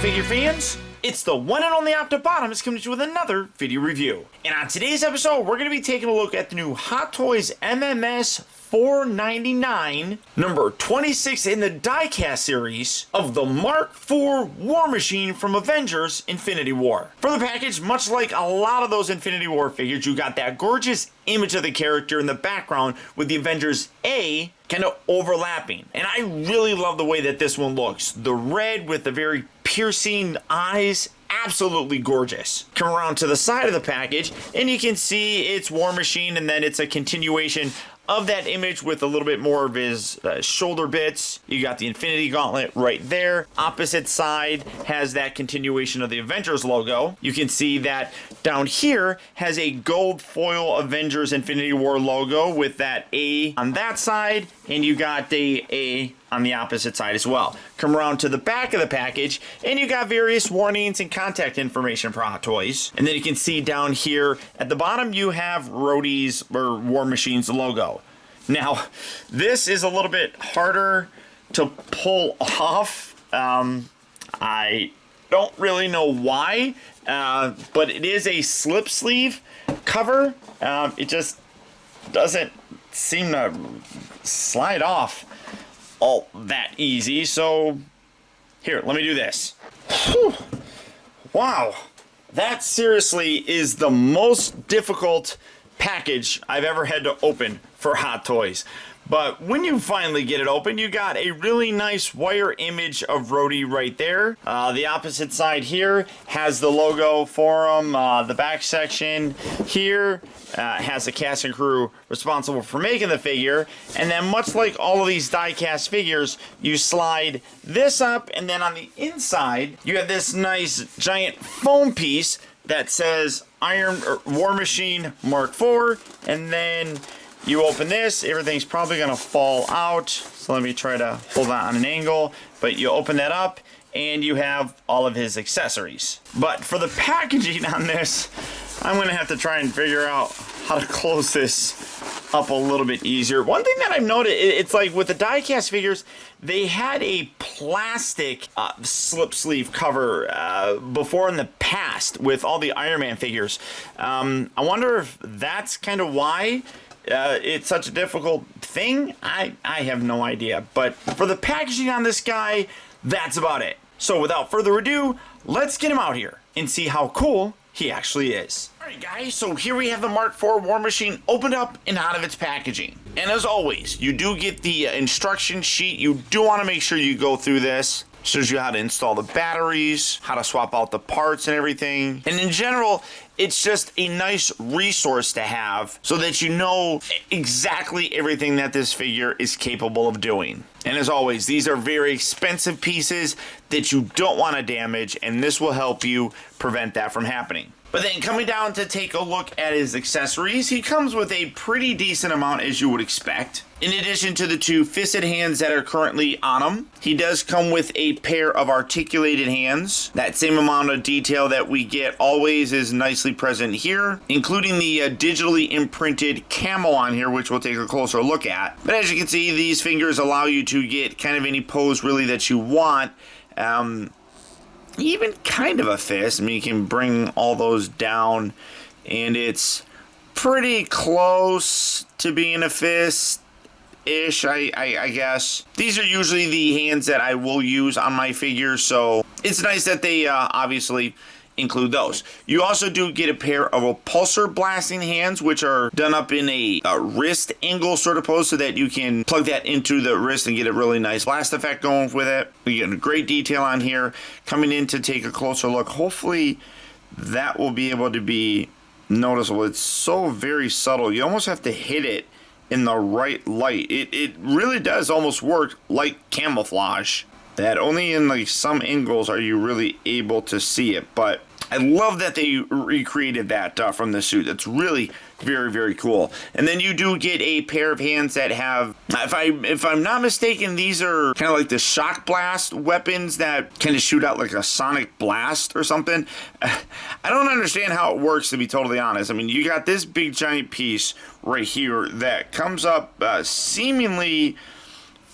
figure fans? It's the one and only Optibottom coming to you with another video review. And on today's episode, we're going to be taking a look at the new Hot Toys MMS 499, number 26 in the diecast series of the Mark IV War Machine from Avengers Infinity War. For the package, much like a lot of those Infinity War figures, you got that gorgeous image of the character in the background with the Avengers A kind of overlapping. And I really love the way that this one looks. The red with the very piercing eyes, absolutely gorgeous. Come around to the side of the package and you can see it's War Machine, and then it's a continuation of that image with a little bit more of his shoulder bits. You got the Infinity Gauntlet right there. Opposite side has that continuation of the Avengers logo. You can see that down here has a gold foil Avengers Infinity War logo with that A on that side, and you got the A on the opposite side as well. Come around to the back of the package and you got various warnings and contact information for Hot Toys. And then you can see down here at the bottom you have Rhodey's or War Machine's logo. Now, this is a little bit harder to pull off. I don't really know why, but it is a slip sleeve cover. It just doesn't seem to slide off all that easy. So here, let me do this. Whew. Wow, that seriously is the most difficult package I've ever had to open for Hot Toys. But when you finally get it open, you got a really nice wire image of Rhodey right there. The opposite side here has the logo for him. The back section here has the cast and crew responsible for making the figure. And then much like all of these die-cast figures, you slide this up, and then on the inside, you have this nice giant foam piece that says War Machine Mark IV, and then you open this, everything's probably going to fall out. So let me try to hold that on an angle. But you open that up and you have all of his accessories. But for the packaging on this, I'm going to have to try and figure out how to close this up a little bit easier. One thing that I've noted, it's like with the die-cast figures, they had a plastic slip sleeve cover before in the past with all the Iron Man figures. I wonder if that's kind of why it's such a difficult thing. I have no idea. But for the packaging on this guy, that's about it. So without further ado, let's get him out here and see how cool he actually is. Alright guys, so here we have the Mark IV War Machine opened up and out of its packaging. And as always, you do get the instruction sheet. You do want to make sure you go through this. Shows you how to install the batteries, how to swap out the parts and everything. And in general, it's just a nice resource to have so that you know exactly everything that this figure is capable of doing. And as always, these are very expensive pieces that you don't want to damage, and this will help you prevent that from happening. But then coming down to take a look at his accessories, he comes with a pretty decent amount, as you would expect. In addition to the two fisted hands that are currently on him, he does come with a pair of articulated hands. That same amount of detail that we get always is nicely present here, including the digitally imprinted camo on here, which we'll take a closer look at. But as you can see, these fingers allow you to get kind of any pose really that you want. Even kind of a fist. I mean, you can bring all those down and it's pretty close to being a fist-ish, I guess. These are usually the hands that I will use on my figures, so it's nice that they obviously include those. You also do get a pair of repulsor blasting hands, which are done up in a wrist angle sort of pose so that you can plug that into the wrist and get a really nice blast effect going with it. We get a great detail on here. Coming in to take a closer look, hopefully that will be able to be noticeable. It's so very subtle. You almost have to hit it in the right light. It really does almost work like camouflage, that only in like some angles are you really able to see it. But I love that they recreated that from the suit. That's really very, very cool. And then you do get a pair of hands that have, if I'm not mistaken, these are kind of like the shock blast weapons that kind of shoot out like a sonic blast or something. I don't understand how it works, to be totally honest. I mean, you got this big giant piece right here that comes up seemingly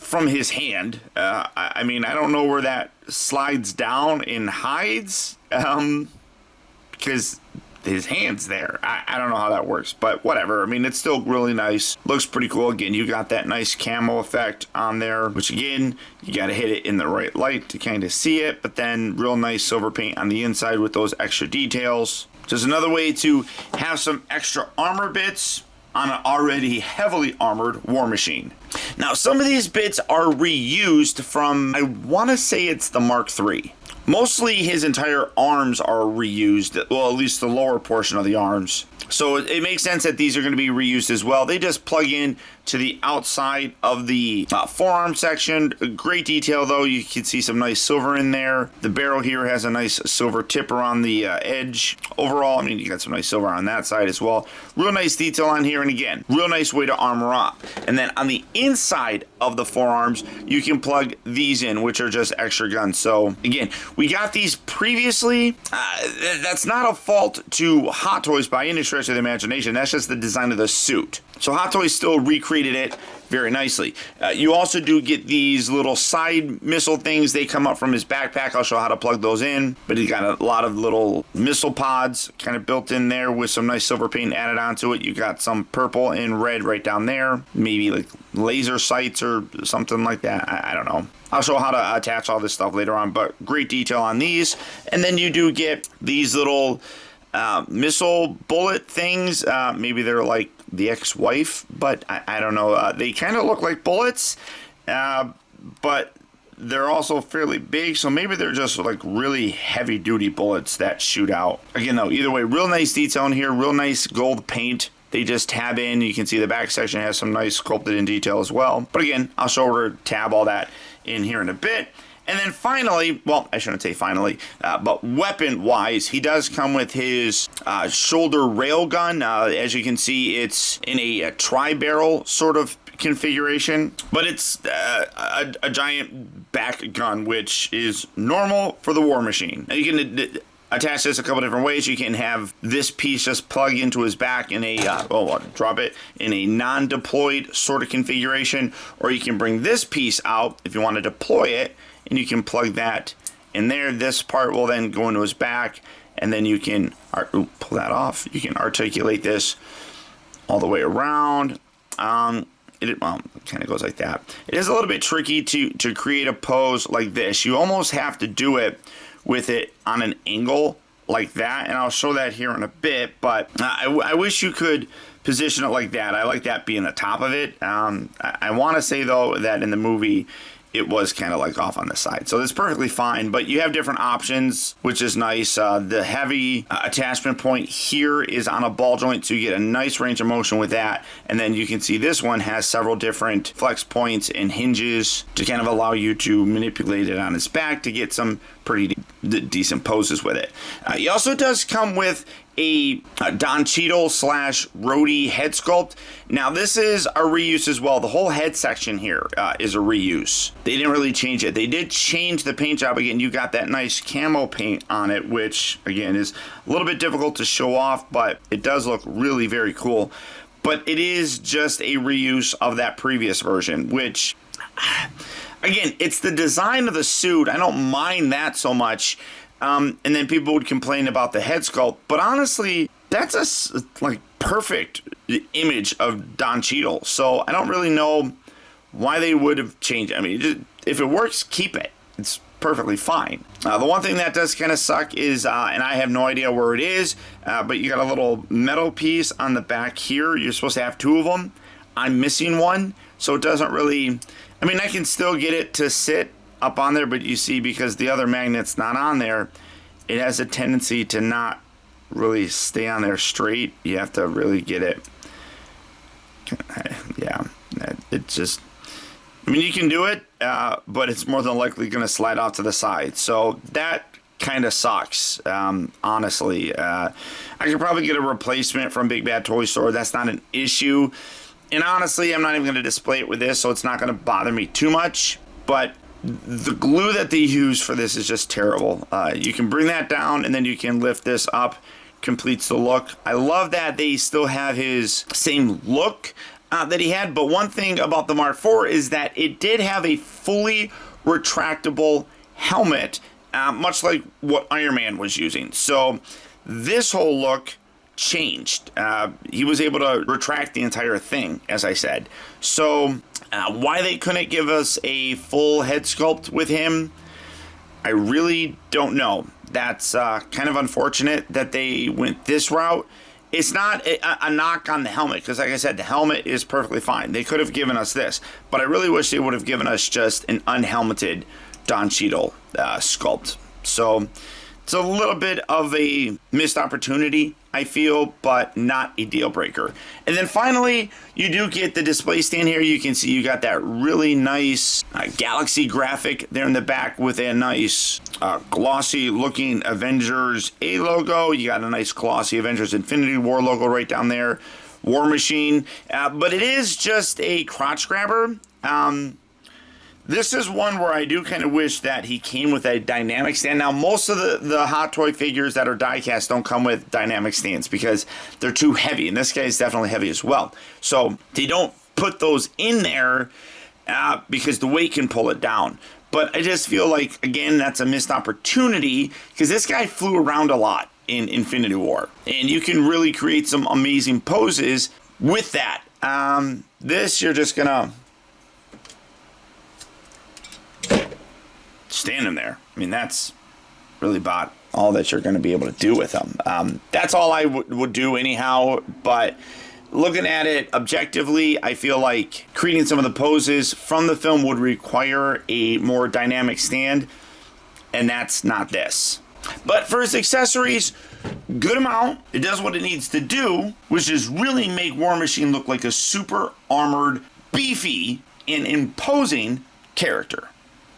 from his hand. I mean, I don't know where that slides down and hides, because his hand's there. I don't know how that works, but whatever. I mean, it's still really nice. Looks pretty cool. Again, you got that nice camo effect on there, which again, you got to hit it in the right light to kind of see it, but then real nice silver paint on the inside with those extra details. Just another way to have some extra armor bits on an already heavily armored War Machine. Now, some of these bits are reused from, I want to say it's the Mark III. Mostly his entire arms are reused, well, at least the lower portion of the arms. So it makes sense that these are going to be reused as well. They just plug in to the outside of the forearm section. Great detail though. You can see some nice silver in there. The barrel here has a nice silver tip around the edge. Overall, I mean, you got some nice silver on that side as well. Real nice detail on here, and again, real nice way to armor up. And then on the inside of the forearms, you can plug these in, which are just extra guns. So again, we got these previously. That's not a fault to Hot Toys by any stretch of the imagination. That's just the design of the suit. So Hot Toys still recreated it very nicely. You also do get these little side missile things. They come up from his backpack. I'll show how to plug those in. But he's got a lot of little missile pods kind of built in there with some nice silver paint added onto it. You got some purple and red right down there. Maybe like laser sights or something like that. I don't know. I'll show how to attach all this stuff later on, but great detail on these. And then you do get these little missile bullet things. Maybe they're like the ex-wife, but I don't know. They kind of look like bullets, but they're also fairly big, so maybe they're just like really heavy duty bullets that shoot out. Again though, either way, real nice detail in here, real nice gold paint. They just tab in. You can see the back section has some nice sculpted in detail as well. But again, I'll show her to tab all that in here in a bit. And then finally, well, I shouldn't say finally, but weapon-wise, he does come with his shoulder railgun. As you can see, it's in a tri-barrel sort of configuration, but it's a giant back gun, which is normal for the War Machine. Now, you can attach this a couple different ways. You can have this piece just plug into his back in a, drop it, in a non-deployed sort of configuration, or you can bring this piece out if you want to deploy it, and you can plug that in there. This part will then go into his back, and then you can pull that off. You can articulate this all the way around. It kind of goes like that. It is a little bit tricky to create a pose like this. You almost have to do it with it on an angle like that, and I'll show that here in a bit, but I wish you could position it like that. I like that being the top of it. I want to say though that in the movie it was kind of like off on the side, so it's perfectly fine, but you have different options, which is nice. The heavy attachment point here is on a ball joint, so you get a nice range of motion with that. And then you can see this one has several different flex points and hinges to kind of allow you to manipulate it on its back to get some pretty decent poses with it. He also does come with a Don Cheadle / Rhodey head sculpt. Now this is a reuse as well. The whole head section here is a reuse. They didn't really change it. They did change the paint job. Again, you got that nice camo paint on it, which again is a little bit difficult to show off, but it does look really very cool. But it is just a reuse of that previous version, which again, it's the design of the suit. I don't mind that so much. And then people would complain about the head sculpt, but honestly, that's a like perfect image of Don Cheadle. So I don't really know why they would have changed it. I mean, if it works, keep it. It's perfectly fine. The one thing that does kind of suck is, and I have no idea where it is, but you got a little metal piece on the back here. You're supposed to have two of them. I'm missing one, so it doesn't really. I mean, I can still get it to sit up on there, but you see, because the other magnet's not on there, it has a tendency to not really stay on there straight. You have to really get it. Yeah, it just, I mean, you can do it, but it's more than likely going to slide off to the side. So that kind of sucks, honestly. I could probably get a replacement from Big Bad Toy Store. That's not an issue. And honestly, I'm not even going to display it with this, so it's not going to bother me too much. But the glue that they use for this is just terrible. You can bring that down, and then you can lift this up. Completes the look. I love that they still have his same look that he had. But one thing about the Mark IV is that it did have a fully retractable helmet, much like what Iron Man was using. So this whole look changed. He was able to retract the entire thing, as I said. So why they couldn't give us a full head sculpt with him, I really don't know. That's kind of unfortunate that they went this route. It's not a knock on the helmet, because like I said, the helmet is perfectly fine. They could have given us this, but I really wish they would have given us just an unhelmeted Don Cheadle sculpt. So it's a little bit of a missed opportunity, I feel, but not a deal breaker. And then finally, you do get the display stand here. You can see you got that really nice Galaxy graphic there in the back with a nice glossy looking Avengers A logo. You got a nice glossy Avengers Infinity War logo right down there. War Machine. But it is just a crotch grabber. This is one where I do kind of wish that he came with a dynamic stand. Now, most of the Hot Toy figures that are die-cast don't come with dynamic stands because they're too heavy, and this guy is definitely heavy as well. So they don't put those in there because the weight can pull it down. But I just feel like, again, that's a missed opportunity because this guy flew around a lot in Infinity War, and you can really create some amazing poses with that. This, you're just going to stand him there. I mean, that's really about all that you're going to be able to do with him. That's all I would do anyhow, but looking at it objectively, I feel like creating some of the poses from the film would require a more dynamic stand, and that's not this. But for his accessories, good amount. It does what it needs to do, which is really make War Machine look like a super armored, beefy, and imposing character.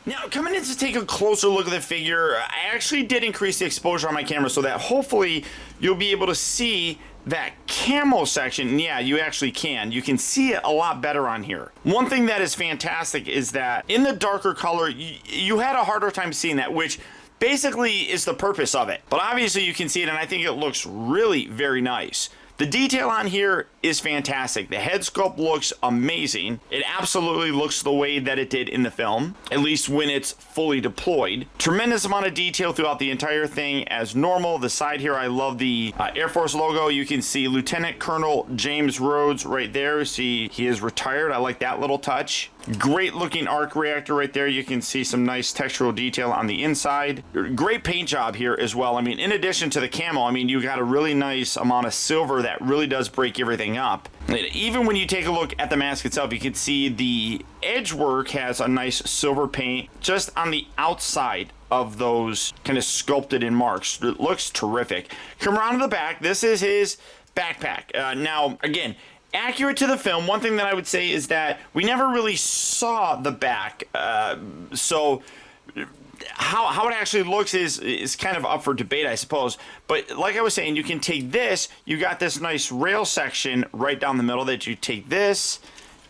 Now, coming in to take a closer look at the figure, I actually did increase the exposure on my camera so that hopefully you'll be able to see that camo section. And yeah, you actually can. You can see it a lot better on here. One thing that is fantastic is that in the darker color, you had a harder time seeing that, which basically is the purpose of it. But obviously you can see it, and I think it looks really very nice. The detail on here is fantastic. The head sculpt looks amazing. It absolutely looks the way that it did in the film, at least when it's fully deployed. Tremendous amount of detail throughout the entire thing as normal. The side here, I love the Air Force logo. You can see Lieutenant Colonel James Rhodes right there. See, he is retired. I like that little touch. Great looking arc reactor right there. You can see some nice textural detail on the inside. Great paint job here as well. I mean, in addition to the camo, I mean, you got a really nice amount of silver that really does break everything up. Even when you take a look at the mask itself, you can see the edge work has a nice silver paint just on the outside of those kind of sculpted in marks. It looks terrific. Come around to the back. This is his backpack. Now, again, accurate to the film. One thing that I would say is that we never really saw the back. So how it actually looks is kind of up for debate, I suppose. But like I was saying, you can take this. You got this nice rail section right down the middle that you take this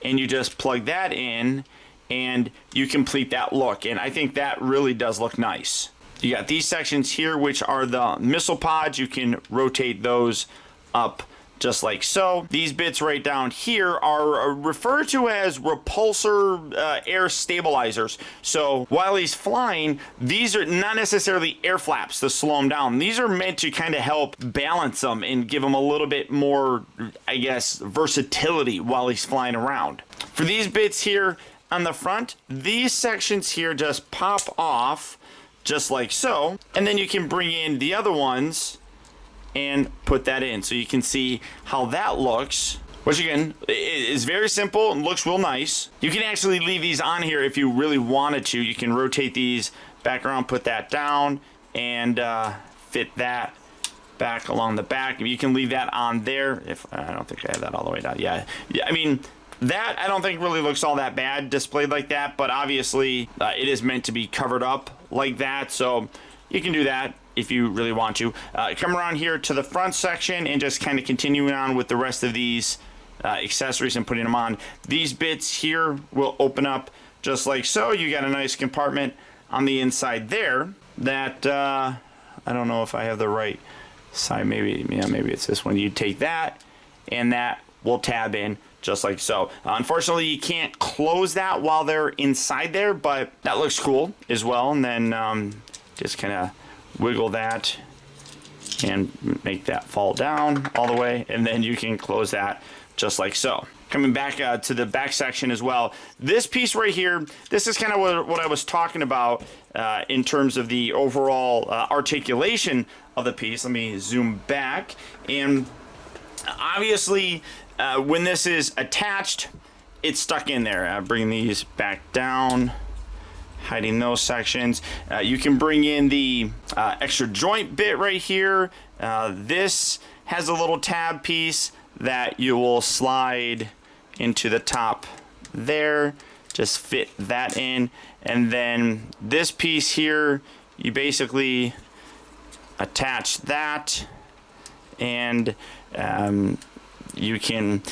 and you just plug that in and you complete that look. And I think that really does look nice. You got these sections here, which are the missile pods. You can rotate those up just like so. These bits right down here are referred to as repulsor air stabilizers. So while he's flying, these are not necessarily air flaps to slow him down. These are meant to kind of help balance him and give him a little bit more, I guess, versatility while he's flying around. For these bits here on the front, these sections here just pop off just like so. And then you can bring in the other ones and put that in so you can see how that looks, which again is very simple and looks real nice. You can actually leave these on here if you really wanted to. You can rotate these back around, put that down, and fit that back along the back. You can leave that on there. If I don't think I have that all the way down. Yeah, I mean, that I don't think really looks all that bad displayed like that, but obviously it is meant to be covered up like that, so you can do that if you really want to. Come around here to the front section and just kind of continuing on with the rest of these accessories and putting them on. These bits here will open up just like so. You got a nice compartment on the inside there that I don't know if I have the right side. Maybe it's this one. You take that and that will tab in just like so. Unfortunately, you can't close that while they're inside there, but that looks cool as well. And then just kind of wiggle that and make that fall down all the way, and then you can close that just like so. Coming back to the back section as well, this piece right here, this is kind of what I was talking about in terms of the overall articulation of the piece. Let me zoom back, and obviously when this is attached, it's stuck in there. Bring these back down, hiding those sections. You can bring in the extra joint bit right here. This has a little tab piece that you will slide into the top there. Just fit that in. And then this piece here, you basically attach that, and you can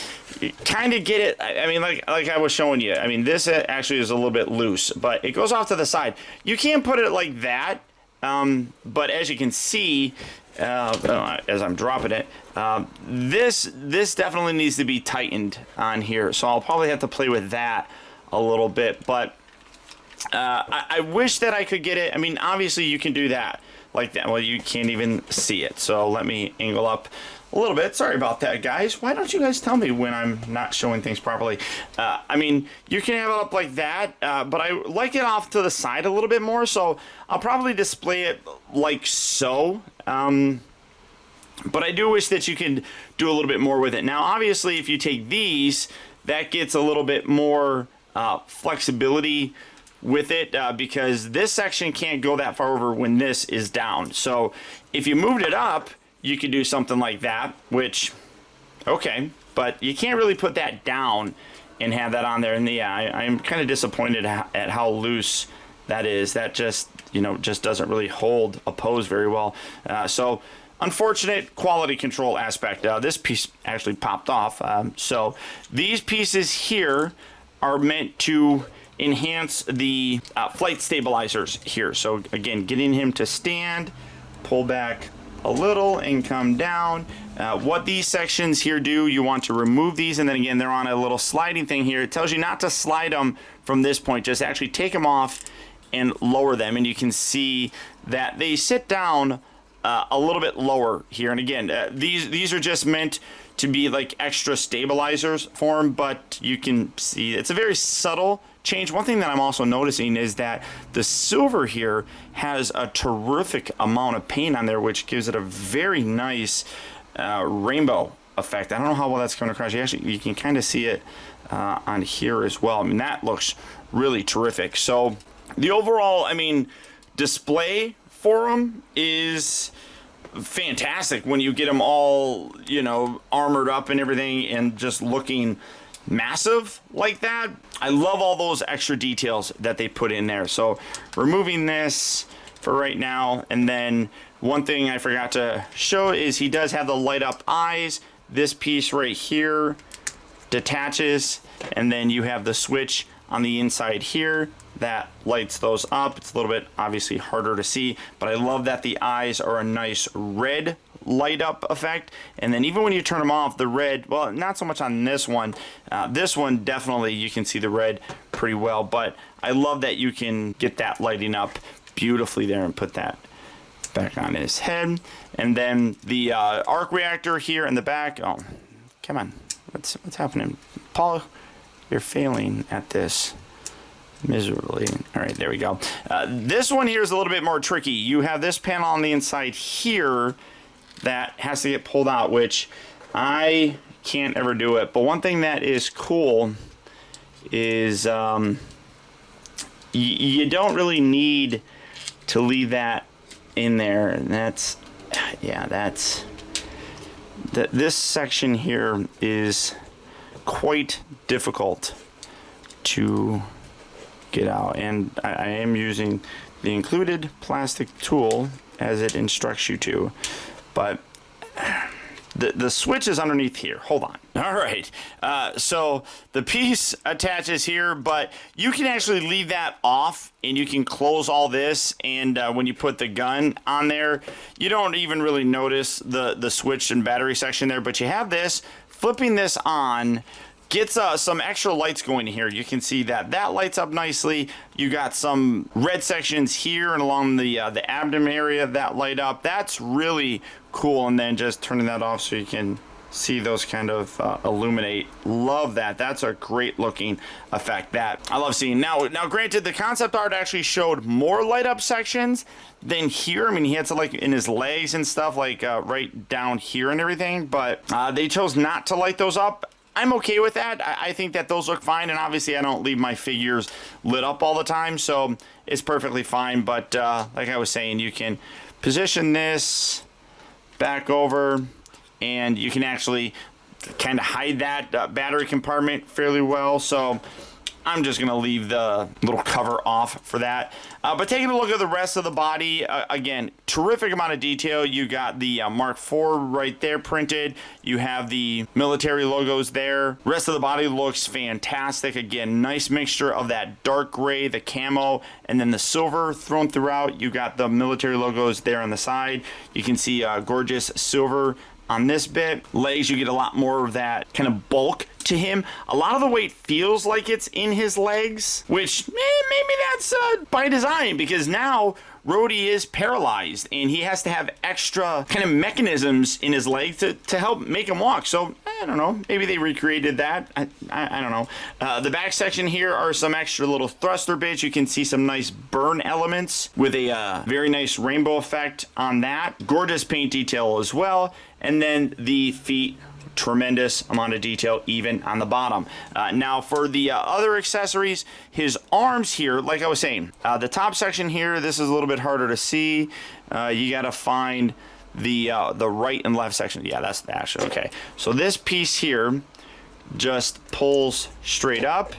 kind of get it. I mean, like I was showing you. I mean, this actually is a little bit loose, but it goes off to the side. You can't put it like that, but as you can see, as I'm dropping it, this definitely needs to be tightened on here. So I'll probably have to play with that a little bit, but I wish that I could get it. I mean, obviously you can do that like that. Well, you can't even see it. So let me angle up a little bit. Sorry about that, guys. Why don't you guys tell me when I'm not showing things properly? I mean, you can have it up like that, but I like it off to the side a little bit more, so I'll probably display it like so. But I do wish that you could do a little bit more with it. Now, obviously, if you take these, that gets a little bit more flexibility with it, because this section can't go that far over when this is down. So if you moved it up, you could do something like that, which, okay, but you can't really put that down and have that on there. And yeah, I'm kind of disappointed at how loose that is. That just, just doesn't really hold a pose very well. So unfortunate quality control aspect. This piece actually popped off. So these pieces here are meant to enhance the flight stabilizers here. So again, getting him to stand, pull back a little and come down. What these sections here do, you want to remove these, and then again, they're on a little sliding thing here. It tells you not to slide them from this point, just actually take them off and lower them, and you can see that they sit down a little bit lower here. And again, these are just meant to be like extra stabilizers for them, but you can see it's a very subtle change. One thing that I'm also noticing is that the silver here has a terrific amount of paint on there, which gives it a very nice rainbow effect. I don't know how well that's coming across. You can kind of see it on here as well. I mean, that looks really terrific. So the overall, I mean, display for them is fantastic when you get them all, armored up and everything and just looking massive like that. I love all those extra details that they put in there. So removing this for right now, and then one thing I forgot to show is he does have the light up eyes. This piece right here detaches, and then you have the switch on the inside here that lights those up. It's a little bit obviously harder to see, but I love that the eyes are a nice red light up effect. And then even when you turn them off, the red, well, not so much on this one. This one definitely you can see the red pretty well, but I love that you can get that lighting up beautifully there and put that back on his head. And then the arc reactor here in the back. Oh, come on, what's happening, Paul? You're failing at this miserably. All right, there we go. This one here is a little bit more tricky. You have this panel on the inside here that has to get pulled out, which I can't ever do it. But one thing that is cool is you don't really need to leave that in there. And that's, yeah, that's, this section here is quite difficult to get out, and I am using the included plastic tool as it instructs you to, but the switch is underneath here. Hold on. All right, so the piece attaches here, but you can actually leave that off and you can close all this, and when you put the gun on there, you don't even really notice the switch and battery section there, but you have this. Flipping this on gets some extra lights going here. You can see that lights up nicely. You got some red sections here and along the abdomen area that light up. That's really cool. And then just turning that off so you can see those kind of illuminate. Love that. That's a great looking effect that I love seeing. Now granted, the concept art actually showed more light up sections than here. I mean, he had to like in his legs and stuff, like right down here and everything, but they chose not to light those up. I'm okay with that. I think that those look fine, and obviously I don't leave my figures lit up all the time, so it's perfectly fine. But like I was saying, you can position this back over, and you can actually kind of hide that battery compartment fairly well. So I'm just going to leave the little cover off for that. But taking a look at the rest of the body, again, terrific amount of detail. You got the Mark IV right there printed. You have the military logos there. Rest of the body looks fantastic. Again, nice mixture of that dark gray, the camo, and then the silver thrown throughout. You got the military logos there on the side. You can see gorgeous silver on this bit. Legs, you get a lot more of that kind of bulk to him. A lot of the weight feels like it's in his legs, which maybe that's by design, because now Rhodey is paralyzed and he has to have extra kind of mechanisms in his leg to help make him walk. So I don't know, maybe they recreated that. I don't know. The back section here are some extra little thruster bits. You can see some nice burn elements with a very nice rainbow effect on that. Gorgeous paint detail as well. And then the feet, tremendous amount of detail even on the bottom. Now for the other accessories, his arms here, like I was saying, the top section here, this is a little bit harder to see. You got to find the right and left section. Yeah, that's the action. Okay, so this piece here just pulls straight up,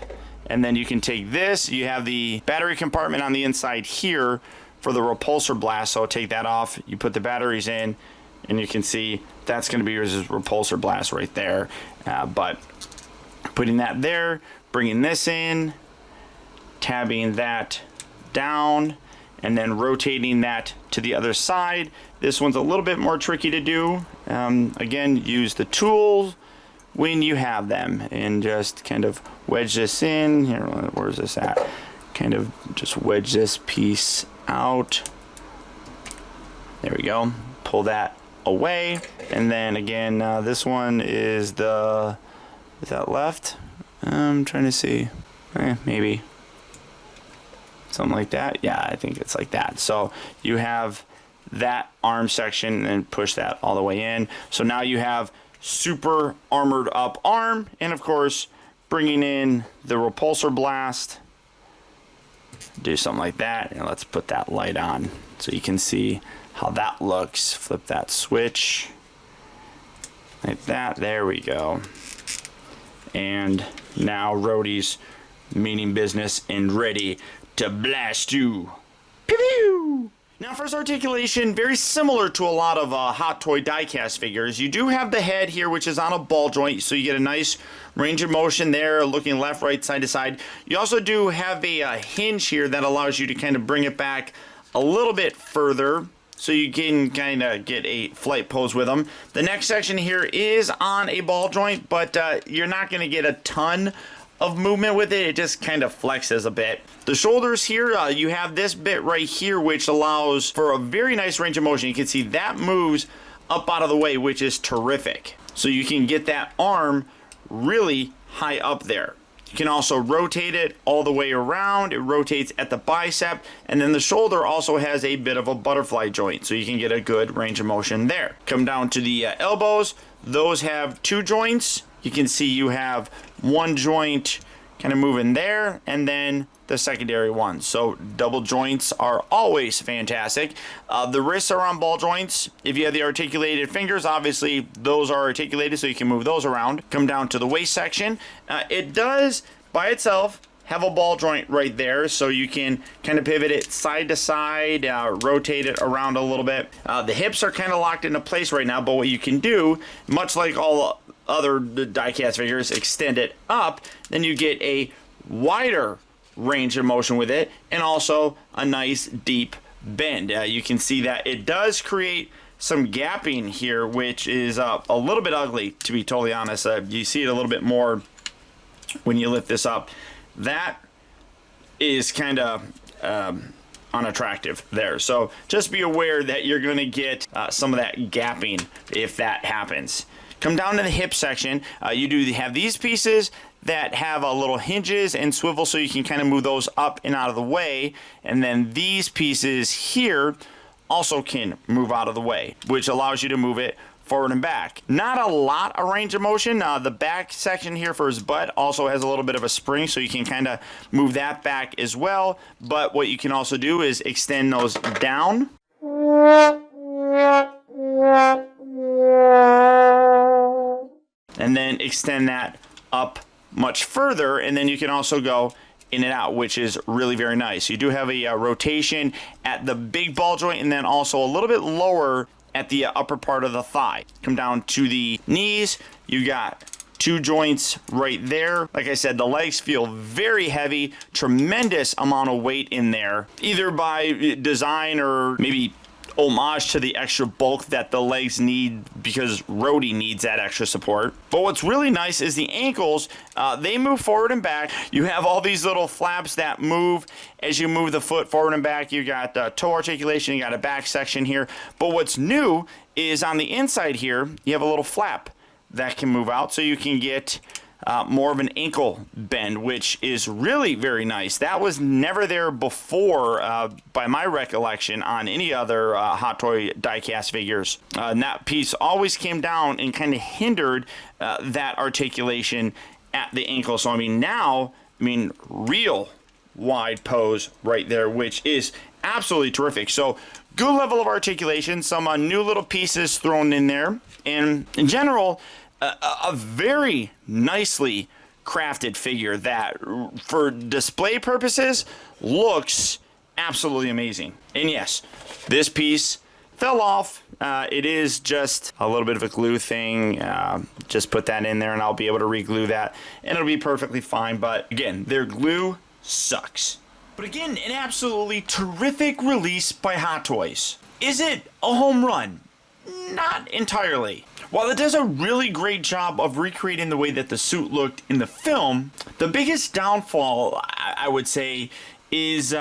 and then you can take this. You have the battery compartment on the inside here for the repulsor blast, so take that off. You put the batteries in, and you can see that's going to be your repulsor blast right there. But putting that there, bringing this in, tabbing that down, and then rotating that to the other side. This one's a little bit more tricky to do. Again, use the tools when you have them, and just kind of wedge this in. Here, where's this at? Kind of just wedge this piece out. There we go. Pull that away, and then again, this one is that left? I'm trying to see. Maybe something like that. Yeah, I think it's like that. So you have that arm section and push that all the way in. So now you have super armored up arm, and of course bringing in the repulsor blast. Do something like that, and let's put that light on so you can see how that looks. Flip that switch like that. There we go. And now Rhodey's meaning business and ready to blast you. Pew pew! Now for his articulation, very similar to a lot of Hot Toy diecast figures. You do have the head here, which is on a ball joint, so you get a nice range of motion there, looking left, right, side to side. You also do have a hinge here that allows you to kind of bring it back a little bit further, so you can kind of get a flight pose with them. The next section here is on a ball joint, but you're not going to get a ton of movement with it. It just kind of flexes a bit. The shoulders here, you have this bit right here, which allows for a very nice range of motion. You can see that moves up out of the way, which is terrific. So you can get that arm really high up there. You can also rotate it all the way around. It rotates at the bicep, and then the shoulder also has a bit of a butterfly joint, so you can get a good range of motion there. Come down to the elbows. Those have two joints. You can see you have one joint kind of moving there, and then the secondary one. So double joints are always fantastic. The wrists are on ball joints. If you have the articulated fingers, obviously those are articulated, so you can move those around. Come down to the waist section. It does by itself have a ball joint right there, so you can kind of pivot it side to side, rotate it around a little bit. The hips are kind of locked into place right now, but what you can do, much like all other diecast figures, extend it up, then you get a wider range of motion with it, and also a nice deep bend. You can see that it does create some gapping here, which is a little bit ugly, to be totally honest. You see it a little bit more when you lift this up, that is kind of unattractive there. So just be aware that you're going to get some of that gapping if that happens. Come down to the hip section. You do have these pieces that have a little hinges and swivel, so you can kind of move those up and out of the way. And then these pieces here also can move out of the way, which allows you to move it forward and back. Not a lot of range of motion. The back section here for his butt also has a little bit of a spring, so you can kind of move that back as well. But what you can also do is extend those down. And then extend that up much further, and then you can also go in and out, which is really very nice. You do have a rotation at the big ball joint, and then also a little bit lower at the upper part of the thigh. Come down to the knees, you got 2 joints right there. Like I said, the legs feel very heavy, tremendous amount of weight in there, either by design or maybe homage to the extra bulk that the legs need because Rhodey needs that extra support. But what's really nice is the ankles, they move forward and back. You have all these little flaps that move as you move the foot forward and back. You got toe articulation, you got a back section here. But what's new is on the inside here, you have a little flap that can move out, so you can get more of an ankle bend, which is really very nice. That was never there before, by my recollection, on any other Hot Toy die-cast figures. And that piece always came down and kind of hindered that articulation at the ankle. So, now, real wide pose right there, which is absolutely terrific. So, good level of articulation, some new little pieces thrown in there, and in general, a very nicely crafted figure that, for display purposes, looks absolutely amazing. And yes, this piece fell off. It is just a little bit of a glue thing. Just put that in there and I'll be able to re-glue that, and it'll be perfectly fine. But again, their glue sucks. But again, an absolutely terrific release by Hot Toys. Is it a home run? Not entirely. While it does a really great job of recreating the way that the suit looked in the film, the biggest downfall, I would say, is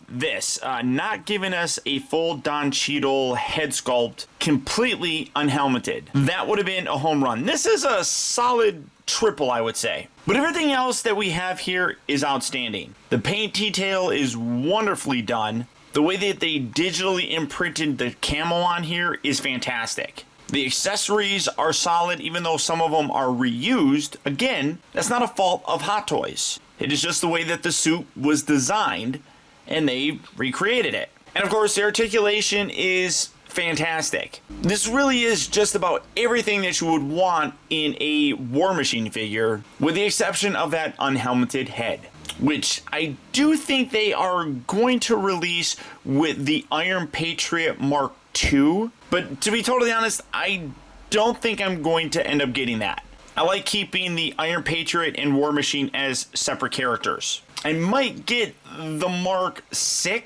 this. Not giving us a full Don Cheadle head sculpt completely unhelmeted. That would have been a home run. This is a solid triple, I would say. But everything else that we have here is outstanding. The paint detail is wonderfully done. The way that they digitally imprinted the camo on here is fantastic. The accessories are solid, even though some of them are reused. Again, that's not a fault of Hot Toys. It is just the way that the suit was designed, and they recreated it. And of course, the articulation is fantastic. This really is just about everything that you would want in a War Machine figure, with the exception of that unhelmeted head, which I do think they are going to release with the Iron Patriot Mark II. But to be totally honest, I don't think I'm going to end up getting that. I like keeping the Iron Patriot and War Machine as separate characters. I might get the Mark VI,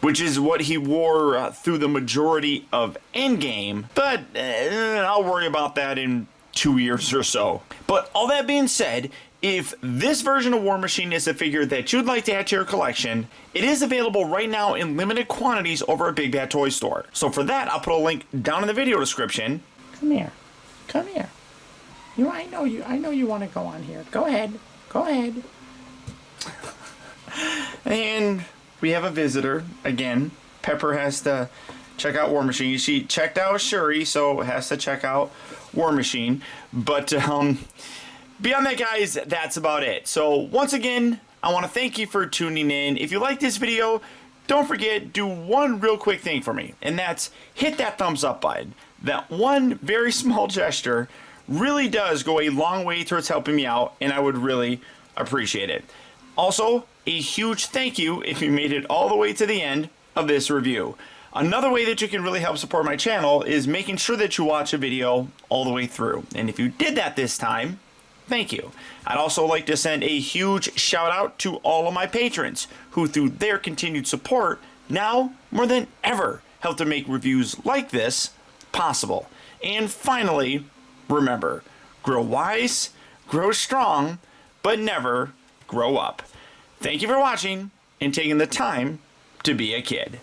which is what he wore through the majority of Endgame, but I'll worry about that in 2 years or so. But all that being said, if this version of War Machine is a figure that you'd like to add to your collection, it is available right now in limited quantities over at Big Bad Toy Store. So for that, I'll put a link down in the video description. Come here. Come here. I know you want to go on here. Go ahead. Go ahead. And we have a visitor again. Pepper has to check out War Machine. She checked out Shuri, so has to check out War Machine. But beyond that, guys, that's about it. So once again, I want to thank you for tuning in. If you like this video, don't forget, do one real quick thing for me, and that's hit that thumbs up button. That one very small gesture really does go a long way towards helping me out, and I would really appreciate it. Also, a huge thank you if you made it all the way to the end of this review. Another way that you can really help support my channel is making sure that you watch a video all the way through. And if you did that this time, thank you. I'd also like to send a huge shout out to all of my patrons who, through their continued support, now more than ever help to make reviews like this possible. And finally, remember, grow wise, grow strong, but never grow up. Thank you for watching and taking the time to be a kid.